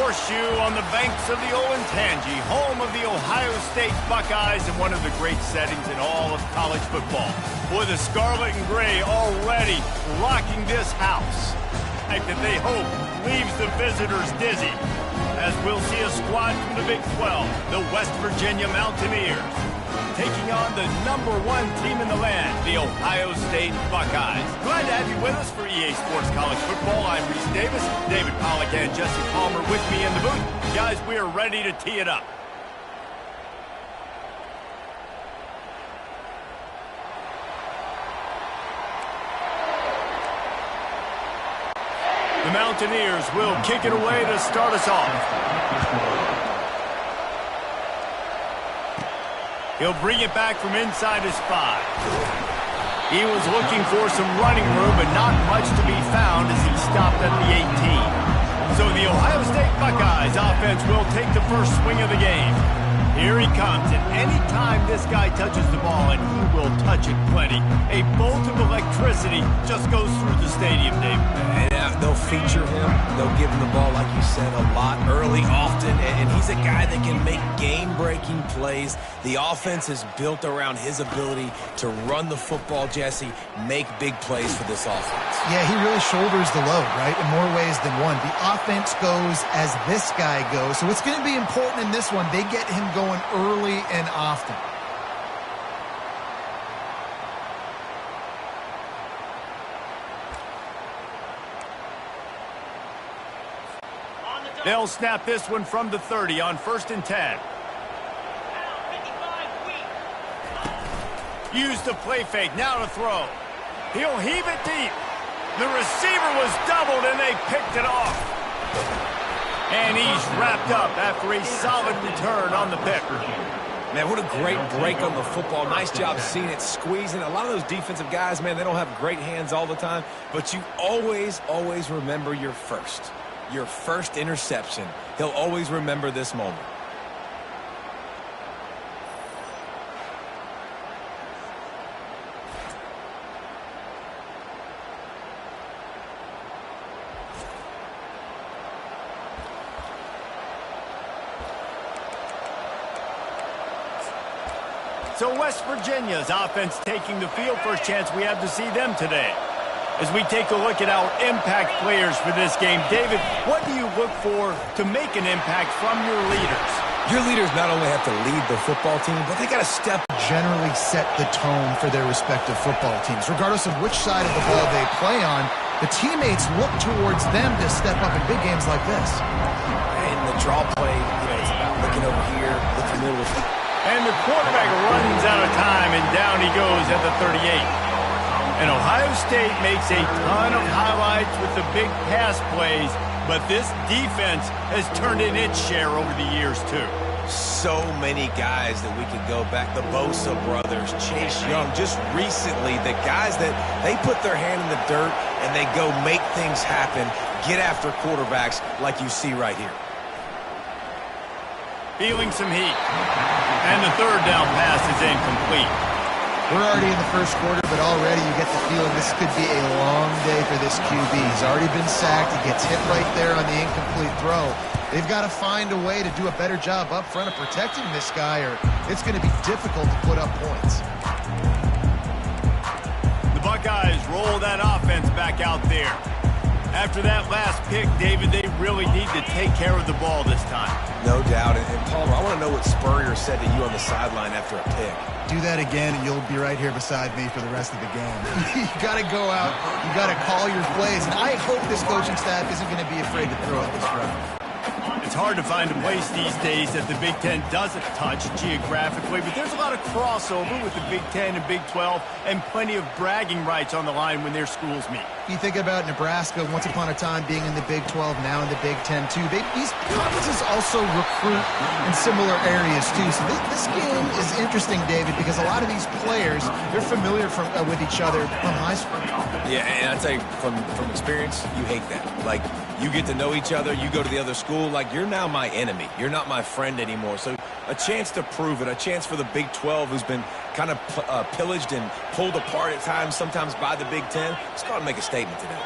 horseshoe on the banks of the Olentangy, home of the Ohio State Buckeyes and one of the great settings in all of college football. Boy, the scarlet and gray already rocking this house. That they hope leaves the visitors dizzy, as we'll see a squad from the Big 12, the West Virginia Mountaineers, taking on the #1 team in the land, the Ohio State Buckeyes. Glad to have you with us for EA Sports College Football. I'm Reese Davis, David Pollack and Jesse Palmer with me in the booth. Guys, we are ready to tee it up. The Mountaineers will kick it away to start us off. He'll bring it back from inside his 5. He was looking for some running room, but not much to be found as he stopped at the 18. So the Ohio State Buckeyes offense will take the first swing of the game. Here he comes, and anytime this guy touches the ball, and he will touch it plenty, a bolt of electricity just goes through the stadium, Dave. And they'll feature him. They'll give him the ball, like you said, a lot, early, often, and he's a guy that can make game-breaking plays. The offense is built around his ability to run the football, Jesse, make big plays for this offense. Yeah, he really shoulders the load, right, in more ways than one. The offense goes as this guy goes, so it's going to be important in this one. They get him going early and often. They'll snap this one from the 30 on 1st and 10. Use the play fake, now to throw. He'll heave it deep. The receiver was doubled and they picked it off. And he's wrapped up after a solid return on the pick. Man, what a great break on the football. Nice job seeing it, squeezing. A lot of those defensive guys, man, they don't have great hands all the time, but you always, always remember your first interception. He'll always remember this moment. So West Virginia's offense taking the field. First chance we have to see them today. As we take a look at our impact players for this game, David, what do you look for to make an impact from your leaders? Your leaders not only have to lead the football team, but they got to step. Generally set the tone for their respective football teams. Regardless of which side of the ball they play on, the teammates look towards them to step up in big games like this. And the draw play, it's about looking over here, looking a little. And the quarterback runs out of time, and down he goes at the 38. And Ohio State makes a ton of highlights with the big pass plays, but this defense has turned in its share over the years, too. So many guys that we could go back. The Bosa brothers, Chase Young, just recently, the guys that they put their hand in the dirt and they go make things happen, get after quarterbacks like you see right here. Feeling some heat. And the third down pass is incomplete. We're already in the first quarter, but already you get the feeling this could be a long day for this QB. He's already been sacked. He gets hit right there on the incomplete throw. They've got to find a way to do a better job up front of protecting this guy, or it's going to be difficult to put up points. The Buckeyes roll that offense back out there. After that last pick, David, they really need to take care of the ball this time. No doubt. And Palmer, I want to know what Spurrier said to you on the sideline after a pick. Do that again, and you'll be right here beside me for the rest of the game. You got to go out. You got to call your plays. And I hope this coaching staff isn't going to be afraid to throw it this round. It's hard to find a place these days that the Big Ten doesn't touch geographically, but there's a lot of crossover with the Big Ten and Big 12 and plenty of bragging rights on the line when their schools meet. You think about Nebraska once upon a time being in the Big 12, now in the Big 10 too. These conferences also recruit in similar areas too. So this game is interesting, David, because a lot of these players, they're familiar with each other from high school. Yeah, and I tell you, from experience, you hate that. Like, you get to know each other, you go to the other school, like, you're now my enemy. You're not my friend anymore. So a chance to prove it, a chance for the Big 12, who's been kind of pillaged and pulled apart at times, sometimes by the Big 10. Let's go out and make a statement today.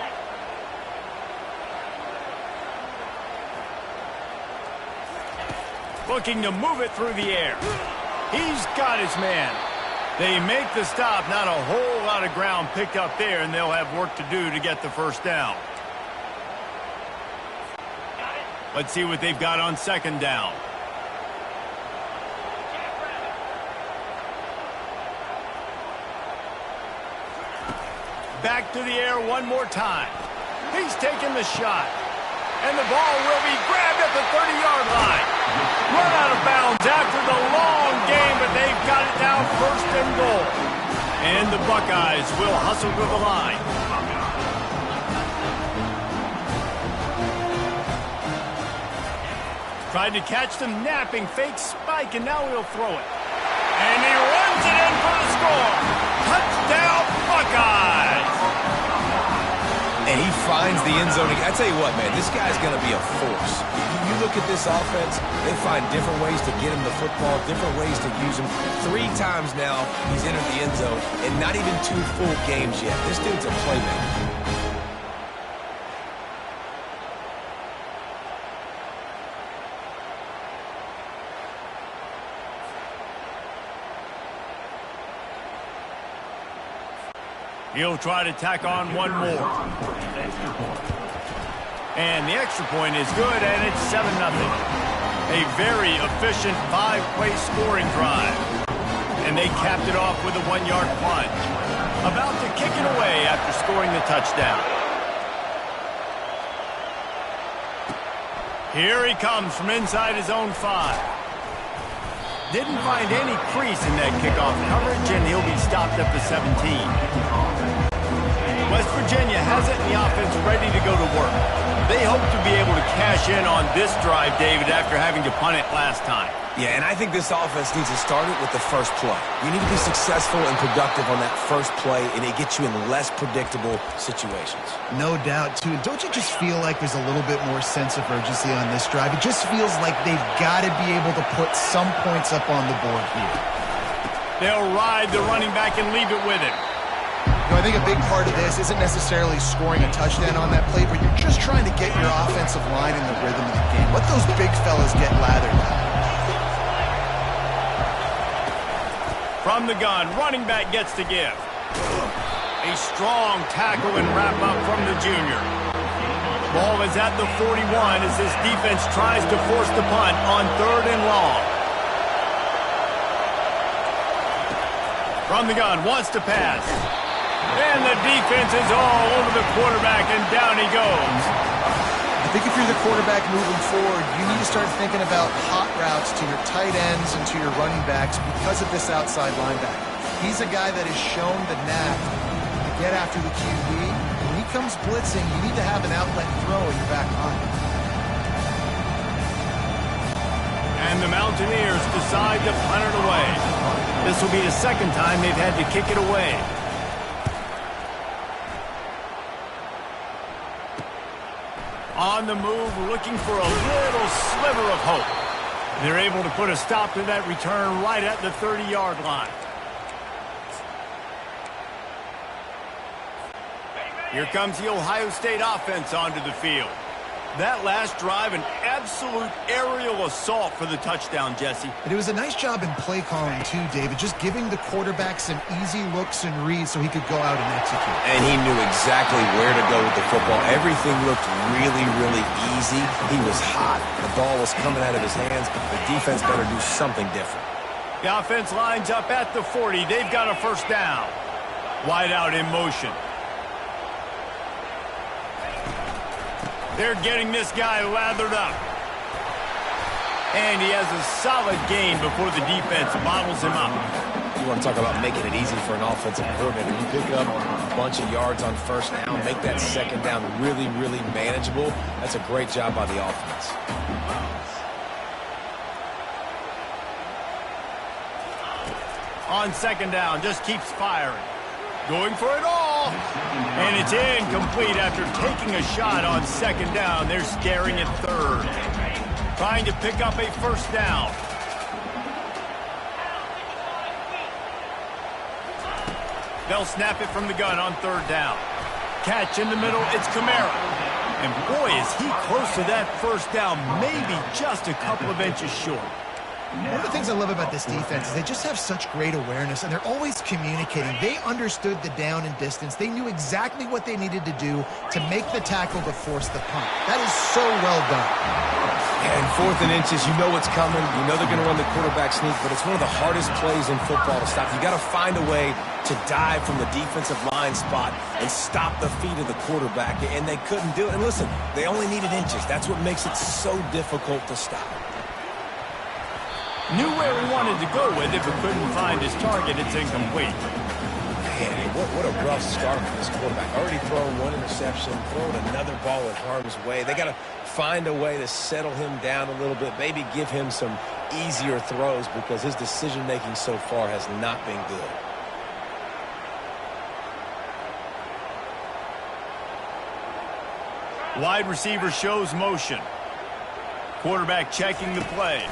Looking to move it through the air. He's got his man. They make the stop. Not a whole lot of ground picked up there, and they'll have work to do to get the first down. Let's see what they've got on second down. Back to the air one more time. He's taking the shot. And the ball will be grabbed at the 30-yard line. Run out of bounds after the long game, but they've got it now first and goal. And the Buckeyes will hustle to the line. Tried to catch them napping, fake spike, and now he'll throw it. And he runs it in for the score. Touchdown, Buckeyes! And he finds the end zone. I tell you what, man, this guy's going to be a force. You look at this offense, they find different ways to get him the football, different ways to use him. 3 times now he's entered the end zone, and not even 2 full games yet. This dude's a playmaker. He'll try to tack on one more. And the extra point is good, and it's 7-0. A very efficient 5-play scoring drive. And they capped it off with a 1-yard plunge. About to kick it away after scoring the touchdown. Here he comes from inside his own 5. Didn't find any crease in that kickoff coverage, and he'll be stopped at the 17. West Virginia has it in the offense ready to go to work. They hope to be able to cash in on this drive, David, after having to punt it last time. Yeah, and I think this offense needs to start it with the first play. You need to be successful and productive on that first play, and it gets you in less predictable situations. No doubt, too. Don't you just feel like there's a little bit more sense of urgency on this drive? It just feels like they've got to be able to put some points up on the board here. They'll ride the running back and leave it with him. I think a big part of this isn't necessarily scoring a touchdown on that play, but you're just trying to get your offensive line in the rhythm of the game. Let those big fellas get lathered up. From the gun, running back gets to give. A strong tackle and wrap up from the junior. Ball is at the 41 as this defense tries to force the punt on 3rd and long. From the gun, wants to pass. And the defense is all over the quarterback, and down he goes. I think if you're the quarterback moving forward, you need to start thinking about hot routes to your tight ends and to your running backs because of this outside linebacker. He's a guy that has shown the knack to get after the QB. When he comes blitzing, you need to have an outlet throw in your back pocket. And the Mountaineers decide to punt it away. This will be the second time they've had to kick it away. On the move, looking for a little sliver of hope. They're able to put a stop to that return right at the 30-yard line. Here comes the Ohio State offense onto the field. That last drive, an absolute aerial assault for the touchdown, Jesse. But it was a nice job in play calling, too, David, just giving the quarterback some easy looks and reads so he could go out and execute. And he knew exactly where to go with the football. Everything looked really, really easy. He was hot. The ball was coming out of his hands. The defense better do something different. The offense lines up at the 40. They've got a first down. Wide out in motion. They're getting this guy lathered up. And he has a solid gain before the defense bottles him up. You want to talk about making it easy for an offensive coordinator. You pick up a bunch of yards on first down, make that second down really, really manageable. That's a great job by the offense. On second down, just keeps firing. Going for it all. And it's incomplete after taking a shot on second down. They're staring at 3rd. Trying to pick up a first down. They'll snap it from the gun on 3rd down. Catch in the middle, it's Kamara. And boy, is he close to that first down, maybe just a couple of inches short. One of the things I love about this defense is they just have such great awareness, and they're always communicating. They understood the down and distance. They knew exactly what they needed to do to make the tackle to force the punt. That is so well done. And 4th and inches, you know what's coming. You know they're going to run the quarterback sneak, but it's one of the hardest plays in football to stop. You got to find a way to dive from the defensive line spot and stop the feet of the quarterback, and they couldn't do it. And listen, they only needed inches. That's what makes it so difficult to stop. Knew where he wanted to go with it, but couldn't find his target. It's incomplete. Man, what a rough start for this quarterback. Already throwing one interception, throwing another ball in harm's way. They got to find a way to settle him down a little bit, maybe give him some easier throws because his decision-making so far has not been good. Wide receiver shows motion. Quarterback checking the play.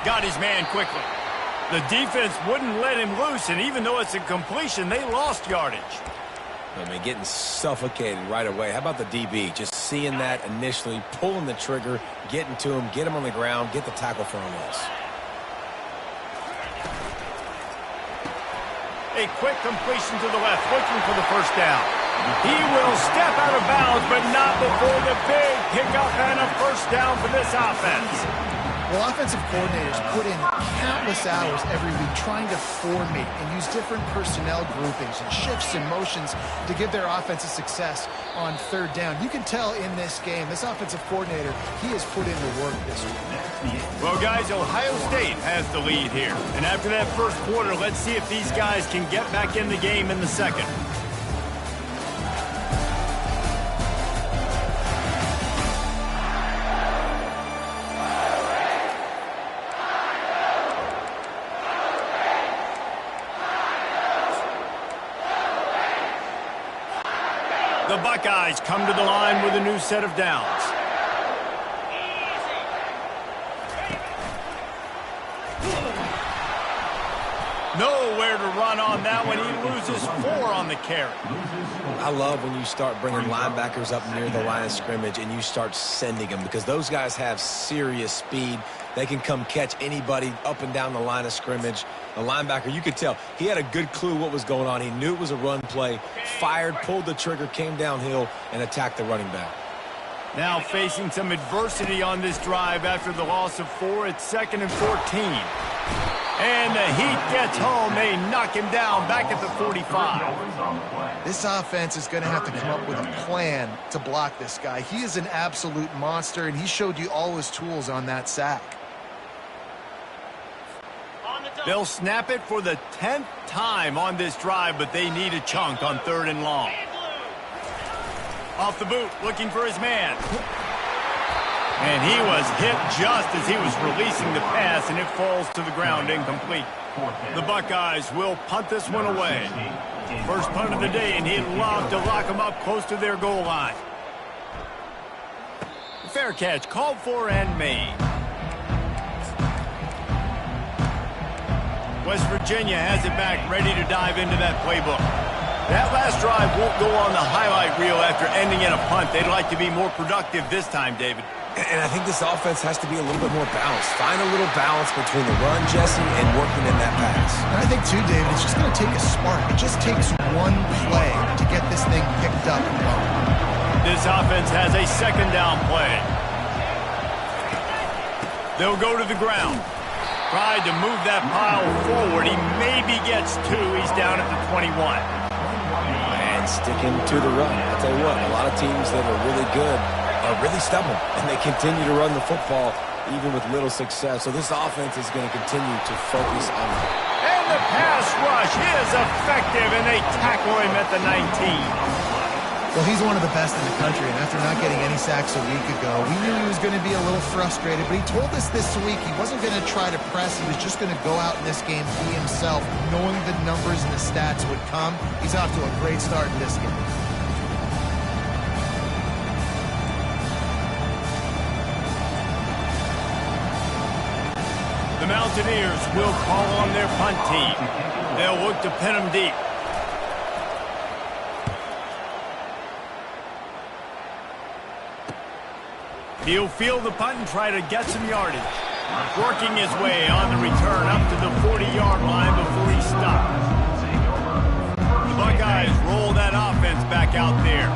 Got his man quickly. The defense wouldn't let him loose, and even though it's a completion, they lost yardage. I mean, getting suffocated right away. How about the DB? Just seeing that initially, pulling the trigger, getting to him, get him on the ground, get the tackle for a loss. A quick completion to the left, looking for the first down. He will step out of bounds, but not before the big pickup and a first down for this offense. Well, offensive coordinators put in countless hours every week trying to formate and use different personnel groupings and shifts and motions to give their offensive success on 3rd down. You can tell in this game, this offensive coordinator, he has put in the work this week. Well, guys, Ohio State has the lead here. And after that first quarter, let's see if these guys can get back in the game in the second. The Buckeyes come to the line with a new set of downs. Nowhere to run on that one. He loses 4 on the carry. I love when you start bringing linebackers up near the line of scrimmage and you start sending them because those guys have serious speed. They can come catch anybody up and down the line of scrimmage. The linebacker, you could tell, he had a good clue what was going on. He knew it was a run play, fired, pulled the trigger, came downhill, and attacked the running back. Now facing some adversity on this drive after the loss of 4. It's 2nd and 14. And the Heat gets home. They knock him down back at the 45. This offense is going to have to come up with a plan to block this guy. He is an absolute monster, and he showed you all his tools on that sack. They'll snap it for the 10th time on this drive, but they need a chunk on 3rd and long. Off the boot, looking for his man. And he was hit just as he was releasing the pass, and it falls to the ground incomplete. The Buckeyes will punt this one away. First punt of the day, and he'd love to lock them up close to their goal line. Fair catch, called for and made. West Virginia has it back, ready to dive into that playbook. That last drive won't go on the highlight reel after ending in a punt. They'd like to be more productive this time, David. And I think this offense has to be a little bit more balanced. Find a little balance between the run, Jesse, and working in that pass. And I think, too, David, it's just going to take a spark. It just takes one play to get this thing picked up and going. This offense has a 2nd down play. They'll go to the ground. Tried to move that pile forward. He maybe gets 2. He's down at the 21. And sticking to the run. I'll tell you what, a lot of teams that are really good are really stubborn, and they continue to run the football even with little success. So this offense is going to continue to focus on that. And the pass rush is effective, and they tackle him at the 19. Well, he's one of the best in the country, and after not getting any sacks a week ago, we knew he was going to be a little frustrated, but he told us this week he wasn't going to try to press. He was just going to go out in this game be himself, knowing the numbers and the stats would come. He's off to a great start in this game. The Mountaineers will call on their punt team. They'll look to pin them deep. He'll field the punt and try to get some yardage. Working his way on the return up to the 40-yard line before he stops. The Buckeyes roll that offense back out there.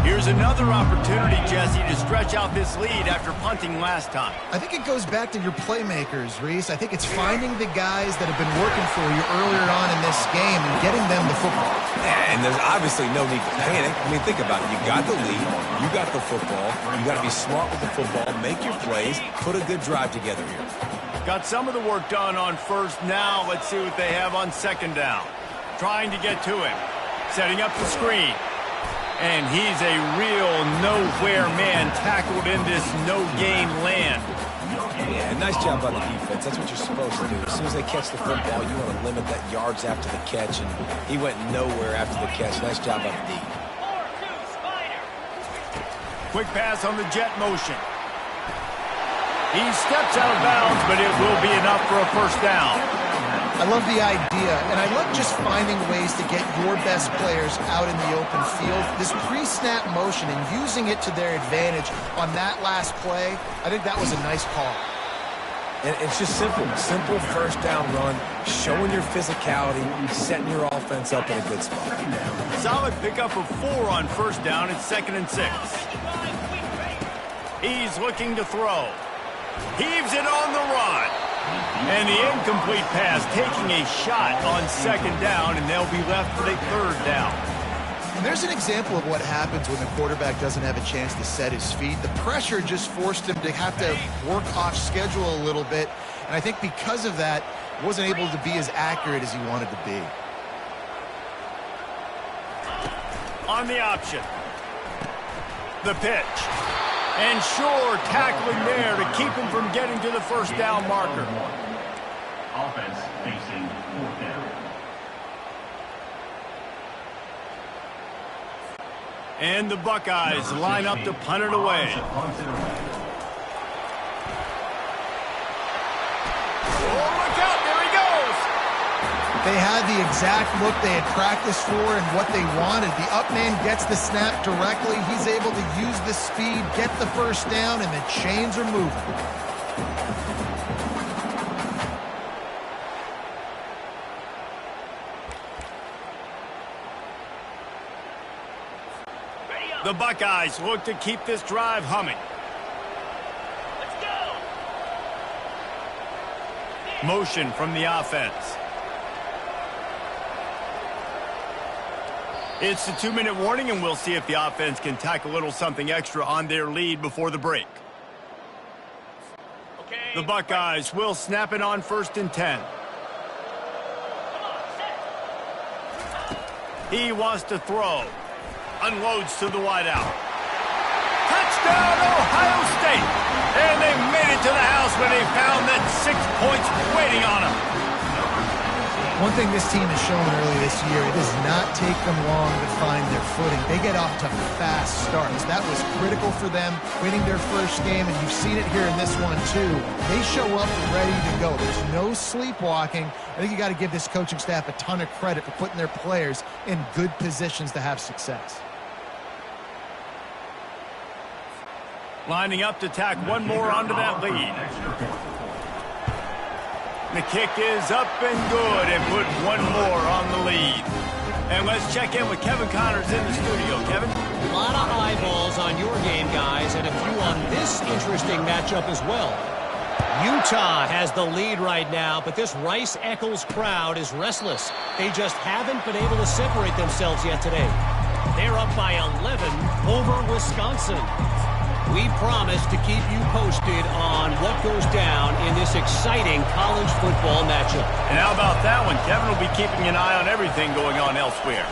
Here's another opportunity, Jesse, to stretch out this lead after punting last time. I think it goes back to your playmakers, Reese. I think it's finding the guys that have been working for you earlier on in this game and getting them the football. Yeah, and there's obviously no need to panic. I mean, think about it. You got the lead. You got the football. You got to be smart with the football. Make your plays. Put a good drive together here. Got some of the work done on first. Now let's see what they have on second down. Trying to get to him. Setting up the screen. And he's a real nowhere man tackled in this no-gain land. Yeah, nice job by the defense. That's what you're supposed to do. As soon as they catch the football, you want to limit that yards after the catch, and he went nowhere after the catch. Nice job by the D. Quick pass on the jet motion. He steps out of bounds, but it will be enough for a first down. I love the idea, and I love just finding ways to get your best players out in the open field. This pre-snap motion and using it to their advantage on that last play, I think that was a nice call. And it's just simple. Simple first down run, showing your physicality, setting your offense up in a good spot. Solid pickup of 4 on first down. It's 2nd and 6. He's looking to throw. Heaves it on the run. And the incomplete pass taking a shot on second down, and they'll be left with a third down. And there's an example of what happens when the quarterback doesn't have a chance to set his feet. The pressure just forced him to have to work off schedule a little bit, and I think because of that, wasn't able to be as accurate as he wanted to be. On the option. The pitch. And sure, tackling there to keep him from getting to the first down marker. Offense facing 4th down. And the Buckeyes line up to punt it away. Oh, look out, there he goes! They had the exact look they had practiced for and what they wanted. The up man gets the snap directly. He's able to use the speed, get the first down, and the chains are moving. The Buckeyes look to keep this drive humming. Let's go! Motion from the offense. It's the 2-minute warning, and we'll see if the offense can tack a little something extra on their lead before the break. Okay, the Buckeyes will snap it on 1st and 10. He wants to throw. Unloads to the wideout. Touchdown, Ohio State! And they made it to the house when they found that 6 points waiting on them. One thing this team has shown early this year, it does not take them long to find their footing. They get off to fast starts. That was critical for them, winning their first game, and you've seen it here in this one too. They show up ready to go. There's no sleepwalking. I think you got to give this coaching staff a ton of credit for putting their players in good positions to have success. Lining up to tack one more onto that lead. The kick is up and good, and put one more on the lead. And let's check in with Kevin Connors in the studio. Kevin? A lot of eyeballs on your game, guys, and a few on this interesting matchup as well. Utah has the lead right now, but this Rice-Eccles crowd is restless. They just haven't been able to separate themselves yet today. They're up by 11 over Wisconsin. We promise to keep you posted on what goes down in this exciting college football matchup. And how about that one? Kevin will be keeping an eye on everything going on elsewhere.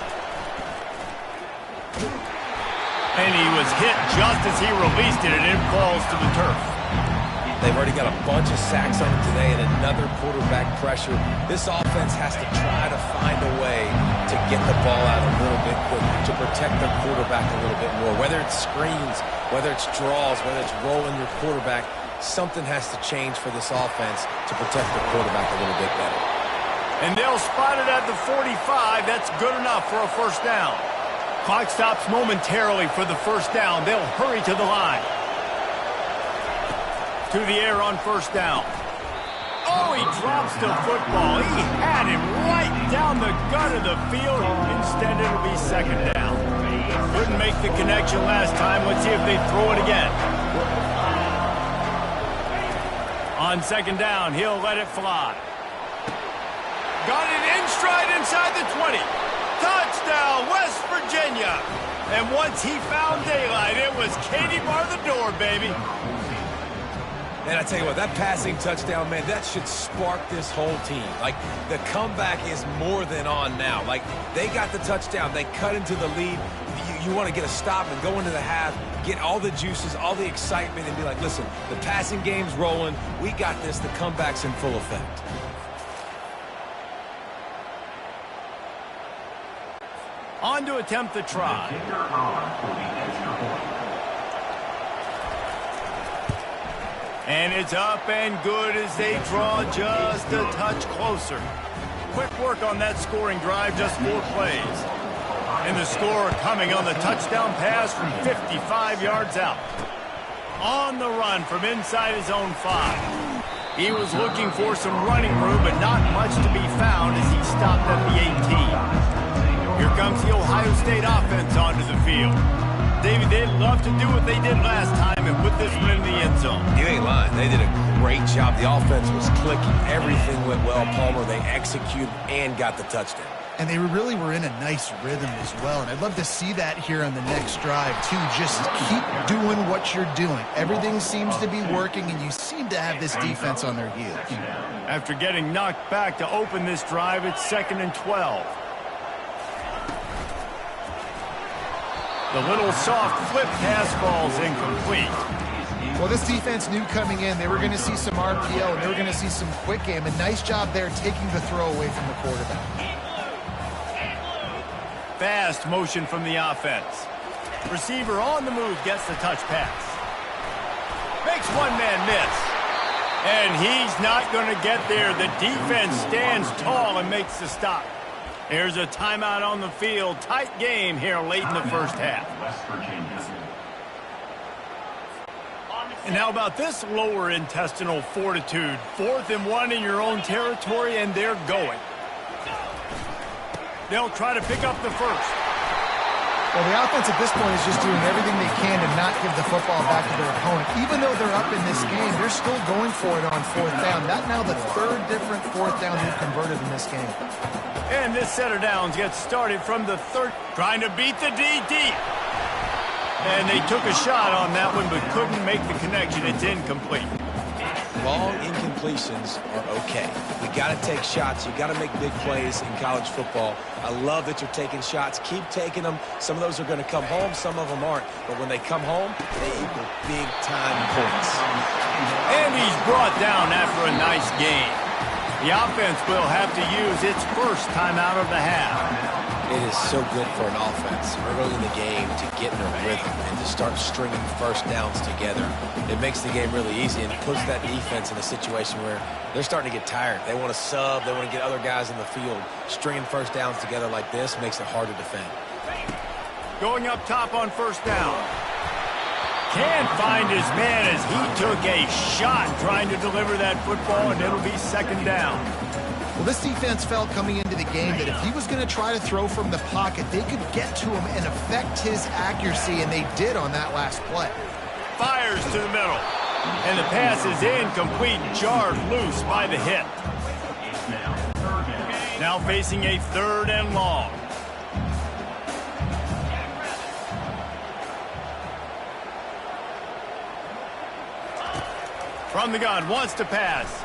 And he was hit just as he released it, and it falls to the turf. They've already got a bunch of sacks on him today and another quarterback pressure. This offense has to try to find a way to get the ball out a little bit quicker, to protect their quarterback a little bit more. Whether it's screens, whether it's draws, whether it's rolling your quarterback, something has to change for this offense to protect the quarterback a little bit better. And they'll spot it at the 45. That's good enough for a first down. Clock stops momentarily for the first down. They'll hurry to the line. to the air on first down. Oh, he drops the football. He had him right down the gut of the field. Instead, it'll be second down. Couldn't make the connection last time. Let's see if they throw it again. On second down, he'll let it fly. Got it in stride inside the 20. Touchdown, West Virginia. And once he found daylight, it was Katie bar the door, baby. And I tell you what, that passing touchdown, man, that should spark this whole team. Like, the comeback is more than on now. Like, they got the touchdown. They cut into the lead. You want to get a stop and go into the half, get all the juices, all the excitement, and be like, listen, the passing game's rolling. We got this. The comeback's in full effect. On to attempt the try. And it's up and good as they draw just a touch closer. Quick work on that scoring drive, just 4 plays. And the score coming on the touchdown pass from 55 yards out. On the run from inside his own 5. He was looking for some running room, but not much to be found as he stopped at the 18. Here comes the Ohio State offense onto the field. David, they'd love to do what they did last time and put this one in the end zone. You ain't lying. They did a great job. The offense was clicking. Everything went well. Palmer, they executed and got the touchdown. And they really were in a nice rhythm as well. And I'd love to see that here on the next drive, too. Just keep doing what you're doing. Everything seems to be working, and you seem to have this defense on their heels. After getting knocked back to open this drive, it's 2nd and 12. The little soft flip pass falls incomplete. Well, this defense knew coming in they were going to see some RPO, and they were going to see some quick game. A nice job there taking the throw away from the quarterback. Fast motion from the offense. Receiver on the move gets the touch pass. Makes one man miss. And he's not going to get there. The defense stands tall and makes the stop. There's a timeout on the field. Tight game here late in the first half. And how about this lower intestinal fortitude? 4th and 1 in your own territory, and they're going. They'll try to pick up the first. Well, the offense at this point is just doing everything they can to not give the football back to their opponent. Even though they're up in this game, they're still going for it on 4th down. That now the 3rd different 4th down they've converted in this game. And this set of downs gets started from the 3rd, trying to beat the DD. And they took a shot on that one, but couldn't make the connection. It's incomplete. Long incompletions are okay. We got to take shots. You got to make big plays in college football. I love that you're taking shots. Keep taking them. Some of those are going to come home. Some of them aren't. But when they come home, they equal big-time points. And he's brought down after a nice game. The offense will have to use its first timeout of the half. It is so good for an offense early in the game to get in a rhythm and to start stringing first downs together. It makes the game really easy and puts that defense in a situation where they're starting to get tired. They want to sub. They want to get other guys in the field. Stringing first downs together like this makes it hard to defend. Going up top on first down. Can't find his man as he took a shot trying to deliver that football, and it'll be 2nd down. Well, this defense felt coming into the game that if he was going to try to throw from the pocket, they could get to him and affect his accuracy, and they did on that last play. Fires to the middle, and the pass is incomplete, jarred loose by the hit. Now facing a 3rd and long. From the gun, wants to pass.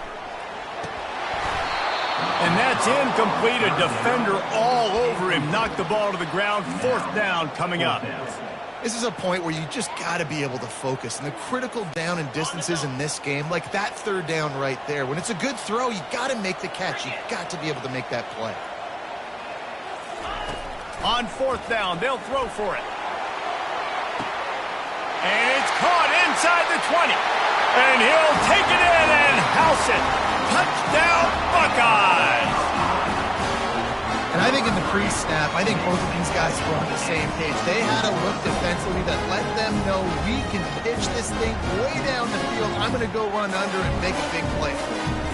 And that's incomplete. A defender all over him. Knocked the ball to the ground. 4th down coming up. This is a point where you just got to be able to focus. And the critical down and distances in this game, like that 3rd down right there, when it's a good throw, you got to make the catch. You got to be able to make that play. On 4th down, they'll throw for it. And it's caught inside the 20. And he'll take it in and house it. Touchdown, Buckeyes! And I I think in the pre-snap, I think both of these guys were on the same page. They had a look defensively that let them know we can pitch this thing way down the field. I'm going to go run under and make a big play.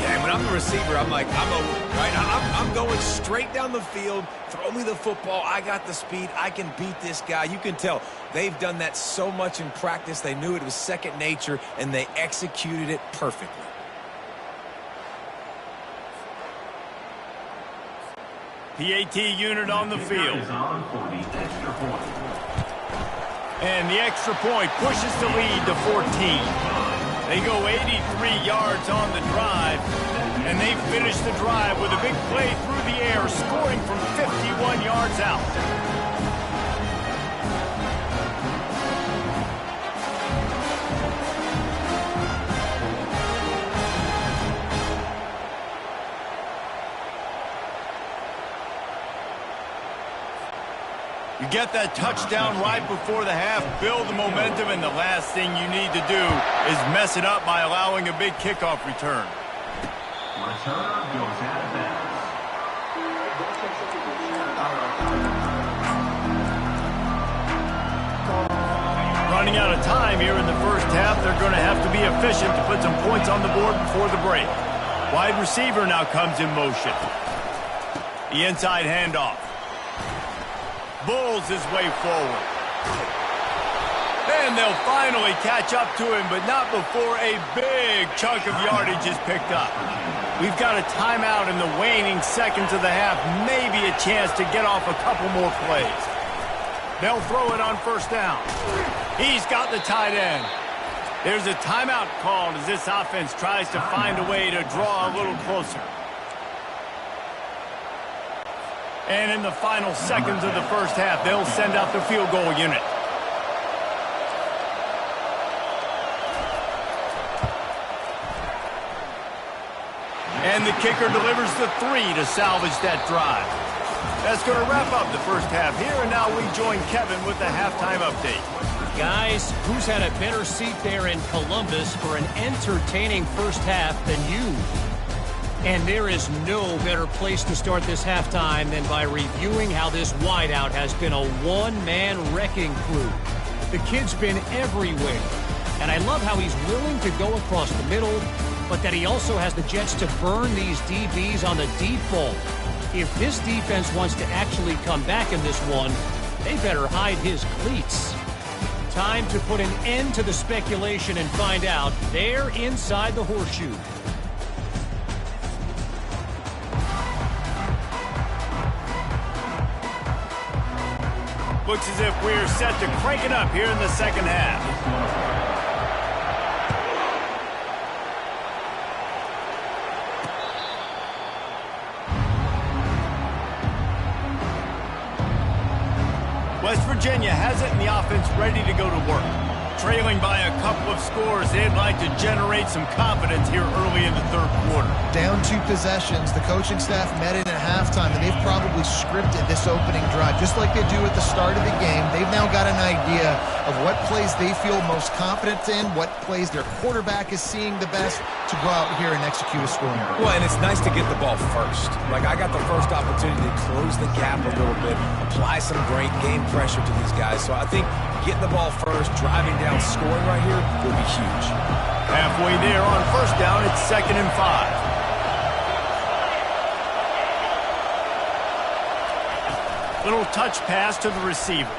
Yeah, when I'm the receiver, I'm like, I'm over, right? I'm going straight down the field. Throw me the football. I got the speed. I can beat this guy. You can tell they've done that so much in practice. They knew it was second nature, and they executed it perfectly. PAT unit on the field. And the extra point pushes the lead to 14. They go 83 yards on the drive, and they finish the drive with a big play through the air, scoring from 51 yards out. You get that touchdown right before the half, build the momentum, and the last thing you need to do is mess it up by allowing a big kickoff return. Return goes out of bounds. Running out of time here in the first half, they're going to have to be efficient to put some points on the board before the break. Wide receiver now comes in motion. The inside handoff. Bulls his way forward. And they'll finally catch up to him, but not before a big chunk of yardage is picked up. We've got a timeout in the waning seconds of the half, maybe a chance to get off a couple more plays. They'll throw it on first down. He's got the tight end. There's a timeout called as this offense tries to find a way to draw a little closer. And in the final seconds of the first half, they'll send out the field goal unit. And the kicker delivers the 3 to salvage that drive. That's going to wrap up the first half here, and now we join Kevin with the halftime update. Guys, who's had a better seat there in Columbus for an entertaining first half than you? And there is no better place to start this halftime than by reviewing how this wideout has been a one-man wrecking crew. The kid's been everywhere, and I love how he's willing to go across the middle, but that he also has the jets to burn these DBs on the deep ball. If this defense wants to actually come back in this one, they better hide his cleats. Time to put an end to the speculation and find out. They're inside the horseshoe. Looks as if we're set to crank it up here in the second half. West Virginia has it, and the offense ready to go to work. Trailing by a couple of scores, they'd like to generate some confidence here early in the third quarter. Down 2 possessions, the coaching staff met in at halftime, and they've probably scripted this opening drive. Just like they do at the start of the game, they've now got an idea of what plays they feel most confident in, what plays their quarterback is seeing the best to go out here and execute a scoring. Well, and it's nice to get the ball first. Like, I got the first opportunity to close the gap a little bit, apply some great game pressure to these guys. So I think getting the ball first, driving down, scoring right here will be huge. Halfway there on first down, it's 2nd and 5. Little touch pass to the receiver.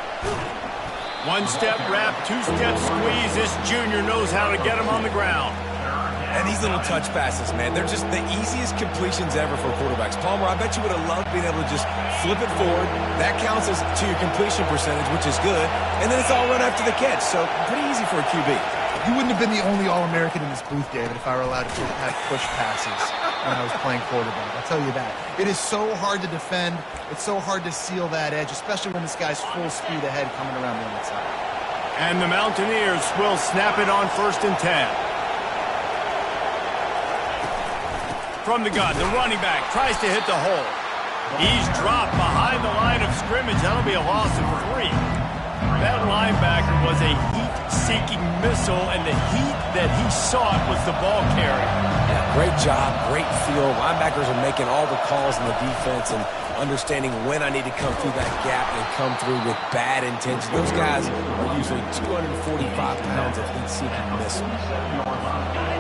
1-step wrap, 2-step squeeze. This junior knows how to get him on the ground. And these little touch passes, man, they're just the easiest completions ever for quarterbacks. Palmer, I bet you would have loved being able to just flip it forward. That counts as to your completion percentage, which is good. And then it's all run after the catch, so pretty easy for a QB. You wouldn't have been the only All-American in this booth, David, if I were allowed to have push passes when I was playing quarterback. I'll tell you that. It is so hard to defend. It's so hard to seal that edge, especially when this guy's full speed ahead coming around the outside. And the Mountaineers will snap it on 1st and 10. From the gun, the running back tries to hit the hole. He's dropped behind the line of scrimmage. That'll be a loss of 3. That linebacker was a heat-seeking missile, and the heat that he sought was the ball carrier. Yeah, Great job, great feel. Linebackers are making all the calls in the defense and understanding when I need to come through that gap and come through with bad intention. Those guys are usually 245 pounds of heat-seeking missiles.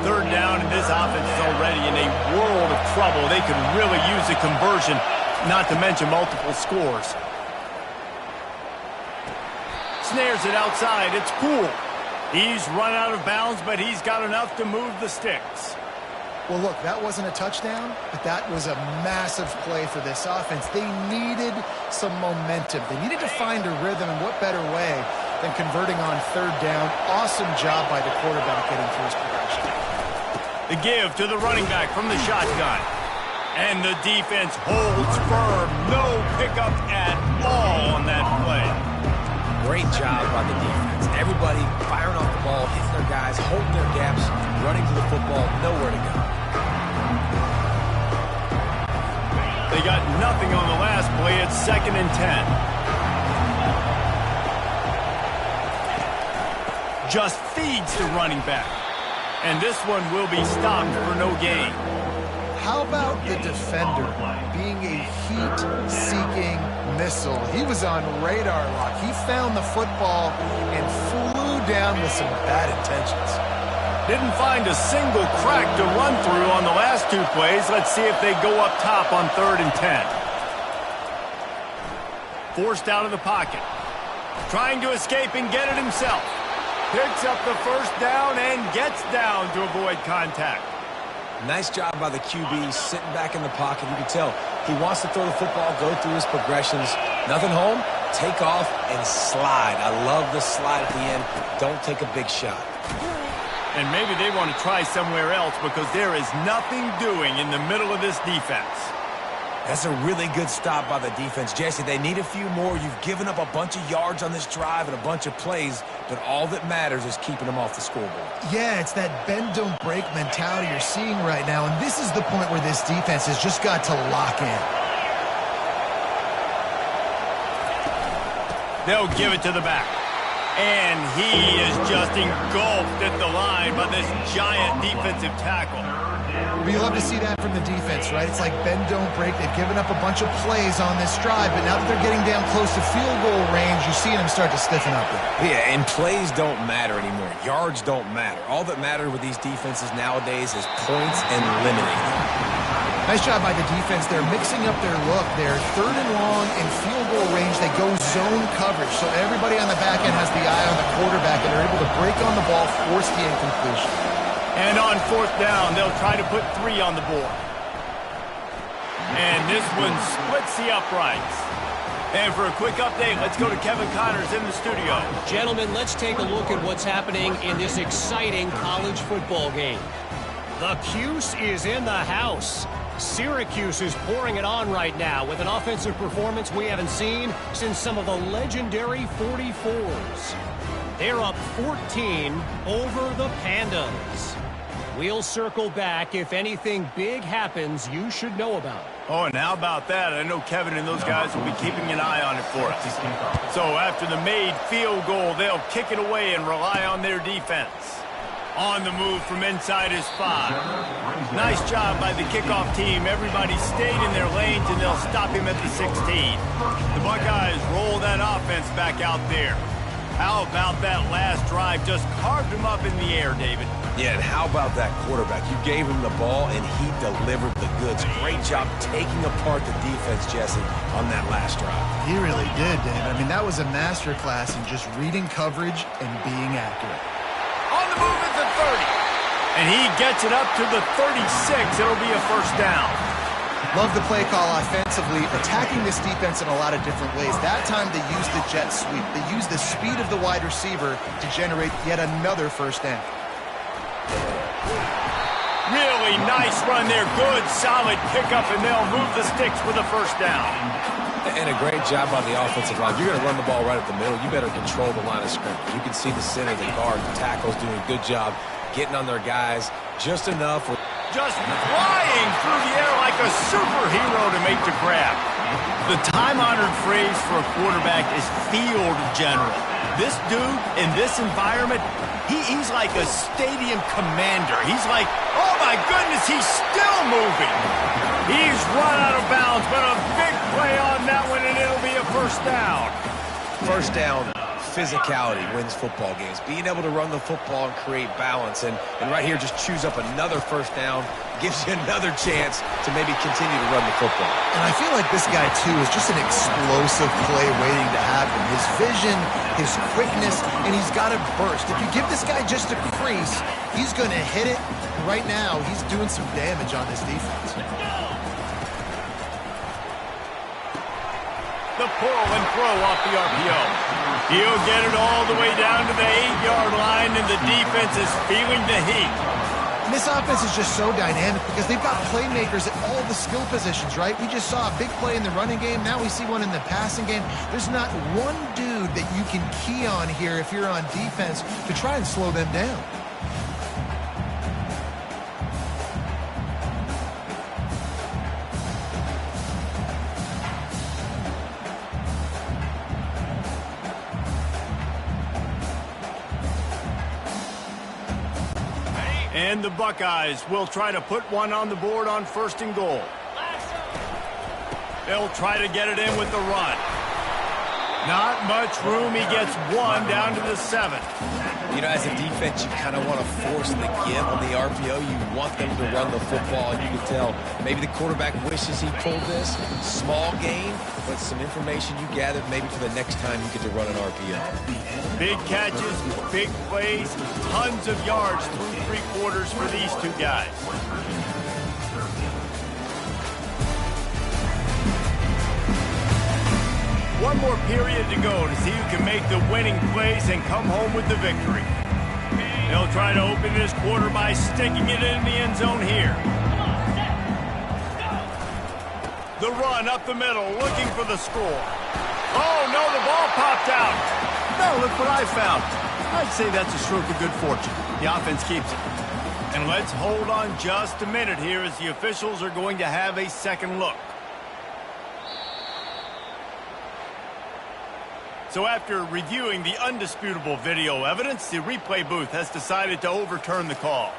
Third down, and this offense is already in a world of trouble. They could really use a conversion, not to mention multiple scores. Snares it outside. It's Poole. He's run out of bounds, but he's got enough to move the sticks. Well, look, that wasn't a touchdown, but that was a massive play for this offense. They needed some momentum. They needed to find a rhythm, and what better way than converting on third down. Awesome job by the quarterback getting through his progression. The give to the running back from the shotgun. And the defense holds firm. No pickup at all on that play. Great job by the defense. Everybody firing off the ball, hitting their guys, holding their gaps, running to the football, nowhere to go. They got nothing on the last play. It's 2nd and 10. Just feeds the running back. And this one will be stopped for no gain. How about the defender being a heat-seeking missile? He was on radar lock. He found the football and flew down with some bad intentions. Didn't find a single crack to run through on the last two plays. Let's see if they go up top on 3rd and 10. Forced out of the pocket. Trying to escape and get it himself. Picks up the first down and gets down to avoid contact. Nice job by the QB, sitting back in the pocket. You can tell he wants to throw the football, go through his progressions. Nothing home, take off, and slide. I love the slide at the end. Don't take a big shot. And maybe they want to try somewhere else because there is nothing doing in the middle of this defense. That's a really good stop by the defense. Jesse, they need a few more. You've given up a bunch of yards on this drive and a bunch of plays, but all that matters is keeping them off the scoreboard. Yeah, it's that bend, don't break mentality you're seeing right now, and this is the point where this defense has just got to lock in. They'll give it to the back. And he is just engulfed at the line by this giant defensive tackle. But you love to see that from the defense, right? It's like bend, don't break. They've given up a bunch of plays on this drive, but now that they're getting down close to field goal range, you're seeing them start to stiffen up there. Yeah, and plays don't matter anymore. Yards don't matter. All that matters with these defenses nowadays is points and limiting them. Nice job by the defense. They're mixing up their look. They're 3rd and long in field goal range. They go zone coverage, so everybody on the back end has the eye on the quarterback, and they're able to break on the ball, force the incompletion. And on 4th down, they'll try to put 3 on the board. And this one splits the uprights. And for a quick update, let's go to Kevin Connors in the studio. Gentlemen, let's take a look at what's happening in this exciting college football game. The Cuse is in the house. Syracuse is pouring it on right now with an offensive performance we haven't seen since some of the legendary 44s. They're up 14 over the Pandas. We'll circle back if anything big happens you should know about. Oh, and how about that? I know Kevin and those guys will be keeping an eye on it for us. So after the made field goal, they'll kick it away and rely on their defense. On the move from inside his 5. Nice job by the kickoff team. Everybody stayed in their lanes, and they'll stop him at the 16. The Buckeyes roll that offense back out there. How about that last drive? Just carved him up in the air, David. Yeah, and how about that quarterback? You gave him the ball, and he delivered the goods. Great job taking apart the defense, Jesse, on that last drive. He really did, Dave. I mean, that was a masterclass in just reading coverage and being accurate. On the move at the 30. And he gets it up to the 36. It'll be a first down. Love the play call offensively, attacking this defense in a lot of different ways. That time they used the jet sweep. They used the speed of the wide receiver to generate yet another first down. Really nice run there. Good, solid pickup, and they'll move the sticks with a first down. And a great job on the offensive line. You're going to run the ball right at the middle. You better control the line of scrimmage. You can see the center, the guard, the tackles doing a good job getting on their guys just enough. Just flying through the air like a superhero to make the grab. The time-honored phrase for a quarterback is field general. This dude in this environment, he's like a stadium commander. He's like, Oh, my goodness, he's still moving. He's run out of bounds, but a big play on that one, and it'll be a first down. First down, physicality wins football games. Being able to run the football and create balance. And right here, just choose up another first down. Gives you another chance to maybe continue to run the football. And I feel like this guy, too, is just an explosive play waiting to happen. His vision, his quickness, and he's got a burst. If you give this guy just a crease, he's going to hit it. And right now, he's doing some damage on this defense. The pull and throw off the RPO. He'll get it all the way down to the 8-yard line, and the defense is feeling the heat. And this offense is just so dynamic because they've got playmakers at all the skill positions, right? We just saw a big play in the running game. Now we see one in the passing game. There's not one dude that you can key on here if you're on defense to try and slow them down. And the Buckeyes will try to put one on the board on 1st and goal. They'll try to get it in with the run. Not much room. He gets one down to the 7. You know, as a defense, you kind of want to force the give on the RPO. You want them to run the football, and you can tell maybe the quarterback wishes he pulled this. Small gain, but some information you gathered maybe for the next time you get to run an RPO. Big catches, big plays, tons of yards through 3 quarters for these two guys. One more period to go to see who can make the winning plays and come home with the victory. They'll try to open this quarter by sticking it in the end zone here. The run up the middle, looking for the score. Oh, no, the ball popped out. No, look what I found. I'd say that's a stroke of good fortune. The offense keeps it. And let's hold on just a minute here as the officials are going to have a second look. So after reviewing the undisputable video evidence, the replay booth has decided to overturn the call.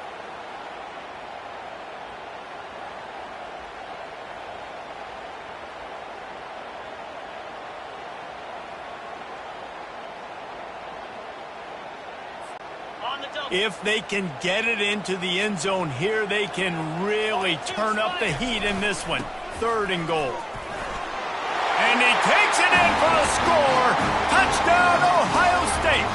If they can get it into the end zone here, they can really turn up the heat in this one. 3rd and goal. And he takes it in for a score. Touchdown, Ohio State.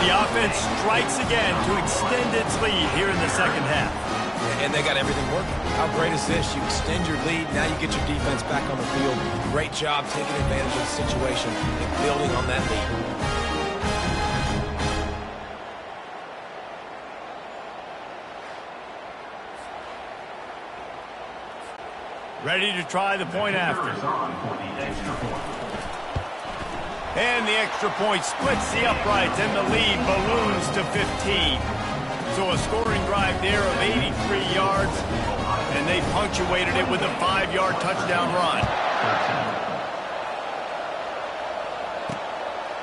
The offense strikes again to extend its lead here in the second half. And they got everything working. How great is this? You extend your lead. Now you get your defense back on the field. Great job taking advantage of the situation and building on that lead. Ready to try the point after. And the extra point splits the uprights, and the lead balloons to 15. So a scoring drive there of 83 yards, and they punctuated it with a 5-yard touchdown run.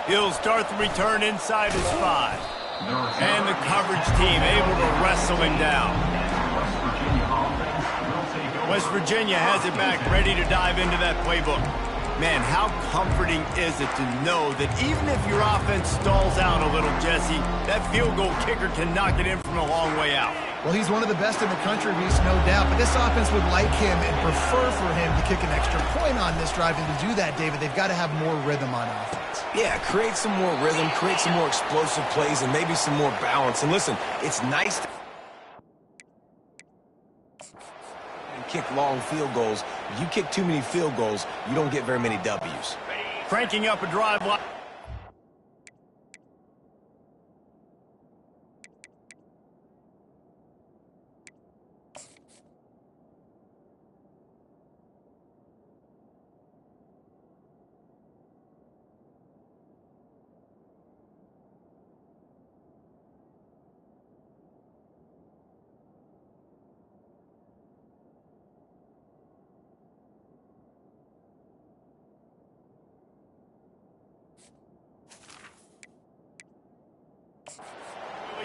He'll start the return inside his 5. And the coverage team able to wrestle him down. West Virginia has it back, ready to dive into that playbook. Man, how comforting is it to know that even if your offense stalls out a little, Jesse, that field goal kicker can knock it in from a long way out. Well, he's one of the best in the country, Reese, no doubt. But this offense would like him and prefer for him to kick an extra point on this drive. And to do that, David, they've got to have more rhythm on offense. Yeah, create some more rhythm, create some more explosive plays, and maybe some more balance. And listen, it's nice to kick long field goals. If you kick too many field goals, you don't get very many W's. Cranking up a drive.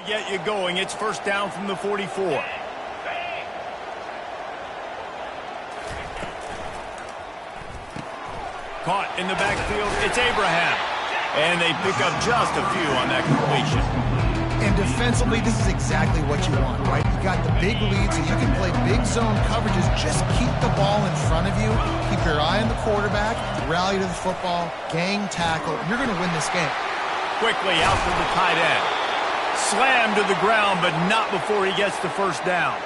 get you going. It's first down from the 44. Caught in the backfield, it's Abraham. And they pick up just a few on that completion. And defensively, this is exactly what you want, right? You got the big lead, so you can play big zone coverages. Just keep the ball in front of you. Keep your eye on the quarterback. Rally to the football. Gang tackle. You're going to win this game. Quickly out to the tight end. Slammed to the ground, but not before he gets the first down.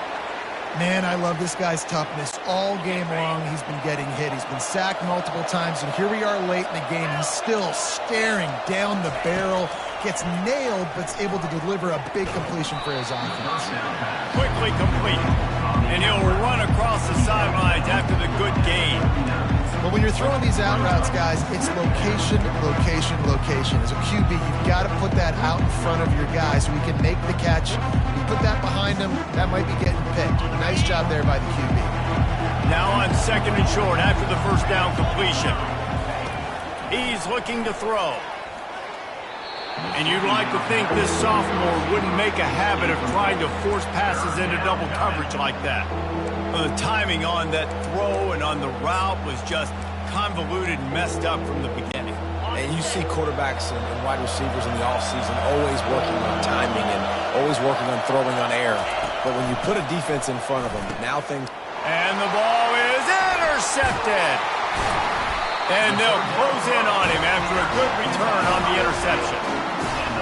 Man, I love this guy's toughness. All game long, he's been getting hit. He's been sacked multiple times, and here we are late in the game. He's still staring down the barrel. Gets nailed, but is able to deliver a big completion for his offense. Quickly complete. And he'll run across the sidelines after the good gain. But when you're throwing these out routes, guys, it's location, location, location. As a QB, you've got to put that out in front of your guy so he can make the catch. You put that behind him, that might be getting picked. Nice job there by the QB. Now on second and short after the first down completion. He's looking to throw. And you'd like to think this sophomore wouldn't make a habit of trying to force passes into double coverage like that. The timing on that throw and on the route was just convoluted and messed up from the beginning. And you see quarterbacks and wide receivers in the offseason always working on timing and always working on throwing on air. But when you put a defense in front of them, now things... And the ball is intercepted. And they'll close in on him after a good return on the interception.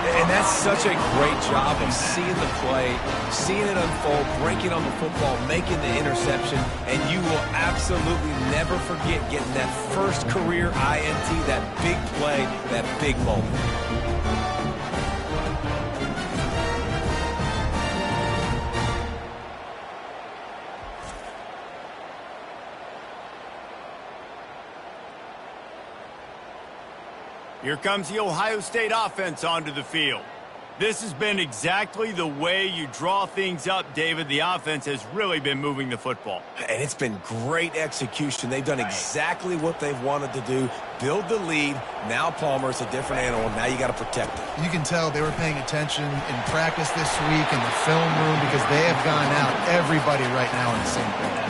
And that's such a great job of seeing the play, seeing it unfold, breaking on the football, making the interception, and you will absolutely never forget getting that first career INT, that big play, that big moment. Here comes the Ohio State offense onto the field. This has been exactly the way you draw things up, David. The offense has really been moving the football. And it's been great execution. They've done exactly what they've wanted to do. Build the lead. Now Palmer's a different animal. Now you got to protect it. You can tell they were paying attention in practice this week in the film room because they have gone out, everybody right now on the same page.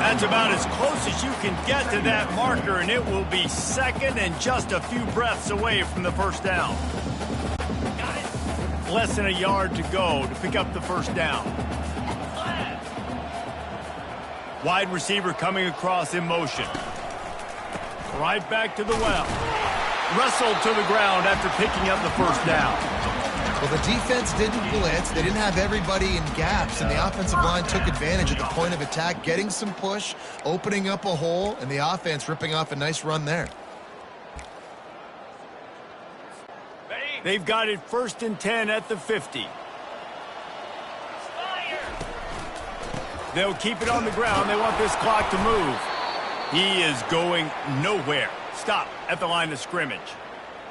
That's about as close as you can get to that marker, and it will be second and just a few breaths away from the first down. Less than a yard to go to pick up the first down. Wide receiver coming across in motion. Right back to the well. Wrestled to the ground after picking up the first down. Well, the defense didn't blitz. They didn't have everybody in gaps, and the offensive line took advantage at the point of attack, getting some push, opening up a hole, and the offense ripping off a nice run there. They've got it 1st and 10 at the 50. They'll keep it on the ground. They want this clock to move. He is going nowhere. Stop at the line of scrimmage.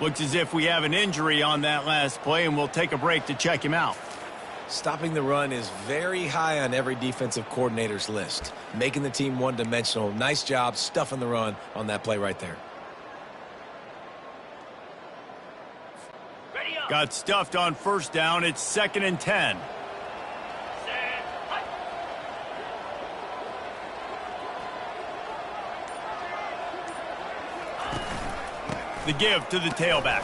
Looks as if we have an injury on that last play, and we'll take a break to check him out. Stopping the run is very high on every defensive coordinator's list. Making the team one-dimensional. Nice job stuffing the run on that play right there. Got stuffed on first down. It's 2nd and 10. The give to the tailback.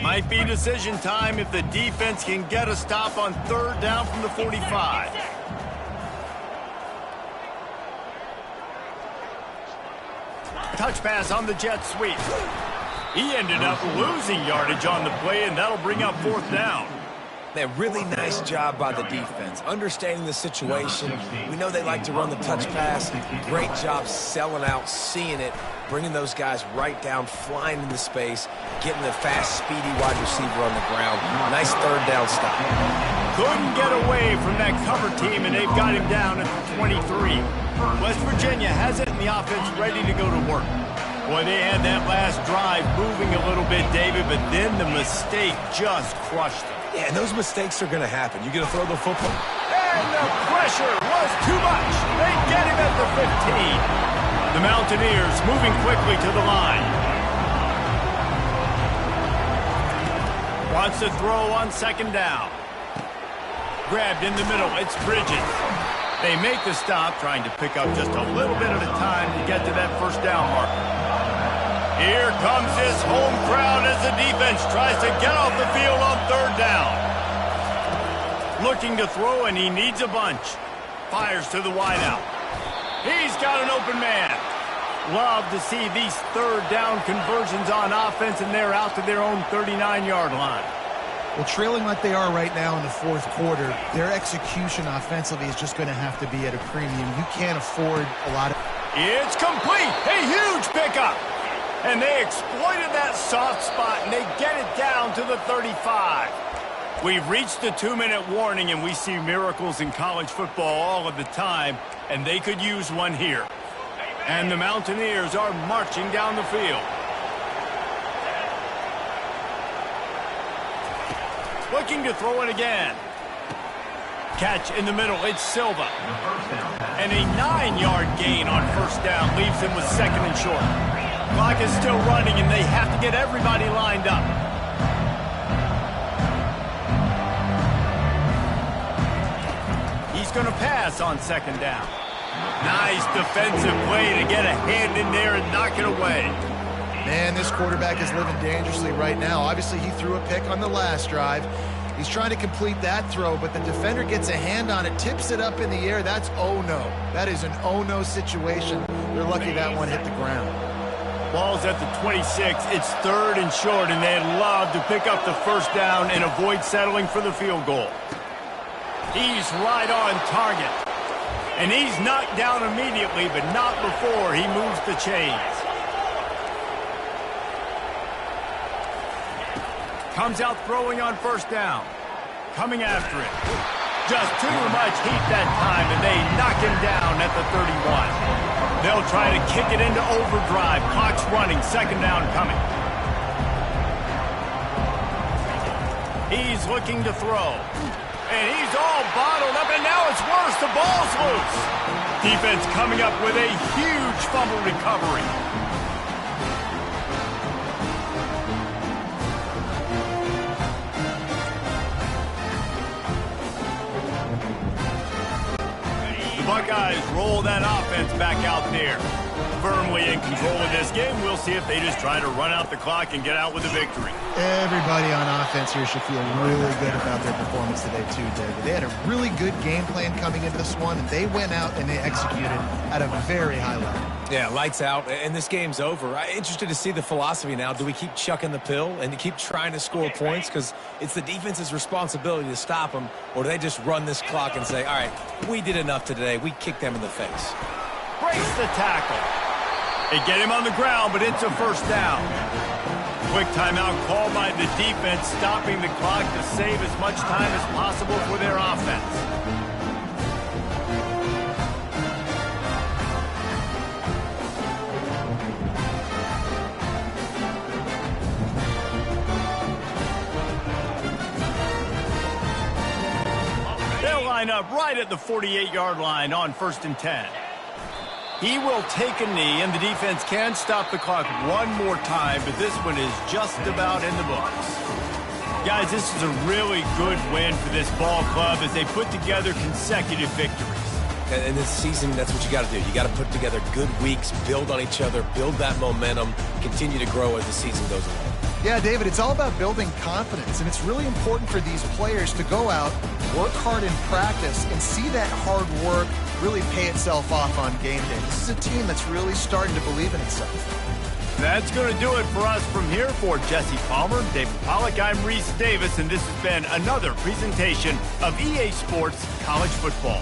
Might be decision time if the defense can get a stop on 3rd down from the 45. Touch pass on the jet sweep. He ended up losing yardage on the play, and that'll bring up 4th down. A really nice job by the defense, understanding the situation. We know they like to run the touch pass. Great job selling out, seeing it, bringing those guys right down, flying into space, getting the fast, speedy wide receiver on the ground. Nice 3rd down stop. Couldn't get away from that cover team, and they've got him down at the 23. West Virginia has it in the offense ready to go to work. Boy, they had that last drive moving a little bit, David, but then the mistake just crushed them. Yeah, and those mistakes are going to happen. You're going to throw the football. And the pressure was too much. They get him at the 15. The Mountaineers moving quickly to the line. Wants to throw on second down. Grabbed in the middle. It's Bridges. They make the stop, trying to pick up just a little bit at a time to get to that first down mark. Here comes his home crowd as the defense tries to get off the field on third down. Looking to throw, and he needs a bunch. Fires to the wideout. He's got an open man. Love to see these third down conversions on offense, and they're out to their own 39-yard line. Well, trailing like they are right now in the fourth quarter, their execution offensively is just going to have to be at a premium. You can't afford a lot of... It's complete. A huge pickup. And they exploited that soft spot, and they get it down to the 35. We've reached the 2-minute warning, and we see miracles in college football all of the time, and they could use one here. And the Mountaineers are marching down the field. Looking to throw it again. Catch in the middle. It's Silva. And a 9-yard gain on first down leaves him with second and short. Clock is still running, and they have to get everybody lined up. He's going to pass on second down. Nice defensive play to get a hand in there and knock it away. Man, this quarterback is living dangerously right now. Obviously, he threw a pick on the last drive. He's trying to complete that throw, but the defender gets a hand on it, tips it up in the air. That's oh-no. That is an oh-no situation. They're lucky that one hit the ground. Ball's at the 26. It's third and short, and they'd love to pick up the first down and avoid settling for the field goal. He's right on target. And he's knocked down immediately, but not before he moves the chains. Comes out throwing on first down. Coming after it. Just too much heat that time, and they knock him down at the 31. They'll try to kick it into overdrive. Clock's running. Second down coming. He's looking to throw. And he's all bottled up, and now it's worse. The ball's loose. Defense coming up with a huge fumble recovery. The Buckeyes roll that offense back out there. Firmly in control of this game. We'll see if they just try to run out the clock and get out with a victory. Everybody on offense here should feel really good about their performance today, too, David. They had a really good game plan coming into this one, and they went out and they executed at a very high level. Yeah, lights out, and this game's over. I'm interested to see the philosophy now. Do we keep chucking the pill and keep trying to score points? Because it's the defense's responsibility to stop them, or do they just run this clock and say, all right, we did enough today. We kicked them in the face. Brace the tackle. They get him on the ground, but it's a first down. Quick timeout called by the defense, stopping the clock to save as much time as possible for their offense. They'll line up right at the 48-yard line on 1st and 10. He will take a knee, and the defense can stop the clock one more time, but this one is just about in the books. Guys, this is a really good win for this ball club as they put together consecutive victories. And this season, that's what you got to do. You got to put together good weeks, build on each other, build that momentum, continue to grow as the season goes along. Yeah, David, it's all about building confidence, and it's really important for these players to go out, work hard in practice, and see that hard work really pay itself off on game day. This is a team that's really starting to believe in itself. That's going to do it for us from here. For Jesse Palmer, David Pollack, I'm Reese Davis, and this has been another presentation of EA Sports College Football.